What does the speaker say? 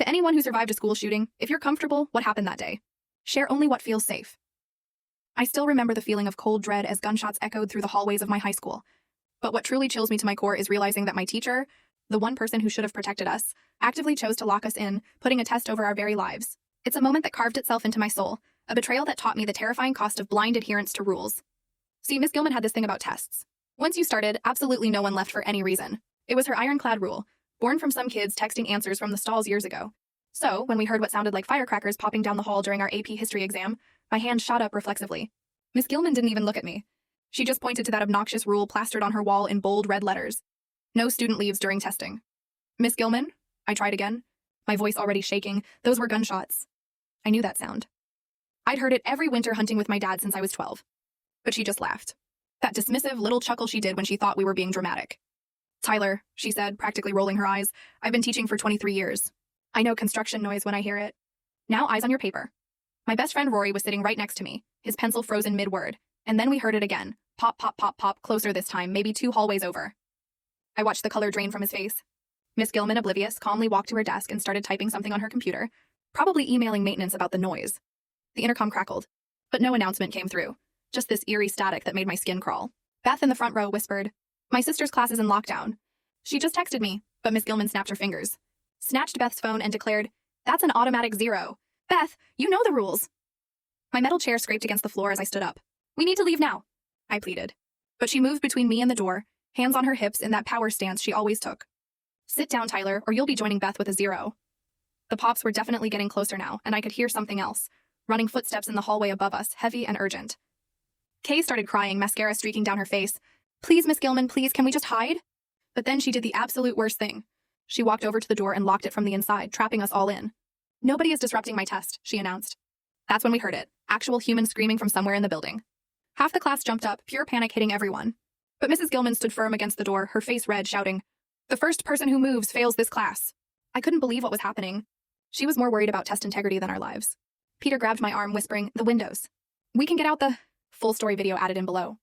To anyone who survived a school shooting, if you're comfortable, what happened that day? Share only what feels safe. I still remember the feeling of cold dread as gunshots echoed through the hallways of my high school. But what truly chills me to my core is realizing that my teacher, the one person who should have protected us, actively chose to lock us in, putting a test over our very lives. It's a moment that carved itself into my soul, a betrayal that taught me the terrifying cost of blind adherence to rules. See, Miss Gilman had this thing about tests. Once you started, absolutely no one left for any reason. It was her ironclad rule, born from some kids texting answers from the stalls years ago. So, when we heard what sounded like firecrackers popping down the hall during our AP history exam, my hand shot up reflexively. Miss Gilman didn't even look at me. She just pointed to that obnoxious rule plastered on her wall in bold red letters. No student leaves during testing. Miss Gilman? I tried again, my voice already shaking. Those were gunshots. I knew that sound. I'd heard it every winter hunting with my dad since I was 12. But she just laughed. That dismissive little chuckle she did when she thought we were being dramatic. Tyler, she said, practically rolling her eyes, I've been teaching for 23 years. I know construction noise when I hear it. Now eyes on your paper. My best friend Rory was sitting right next to me, his pencil frozen mid-word, and then we heard it again. Pop, pop, pop, pop, closer this time, maybe 2 hallways over. I watched the color drain from his face. Miss Gilman, oblivious, calmly walked to her desk and started typing something on her computer, probably emailing maintenance about the noise. The intercom crackled, but no announcement came through, just this eerie static that made my skin crawl. Beth in the front row whispered, "My sister's class is in lockdown." She just texted me, but Miss Gilman snapped her fingers, snatched Beth's phone and declared, "That's an automatic 0. Beth, you know the rules." My metal chair scraped against the floor as I stood up. "We need to leave now," I pleaded. But she moved between me and the door, hands on her hips in that power stance she always took. "Sit down, Tyler, or you'll be joining Beth with a 0. The pops were definitely getting closer now, and I could hear something else, running footsteps in the hallway above us, heavy and urgent. Kay started crying, mascara streaking down her face. "Please, Miss Gilman, please, can we just hide?" But then she did the absolute worst thing. She walked over to the door and locked it from the inside, trapping us all in. "Nobody is disrupting my test," she announced. That's when we heard it, actual humans screaming from somewhere in the building. Half the class jumped up, pure panic hitting everyone. But Mrs. Gilman stood firm against the door, her face red, shouting, "The first person who moves fails this class." I couldn't believe what was happening. She was more worried about test integrity than our lives. Peter grabbed my arm, whispering, "The windows. We can get out the..." Full story video added in below.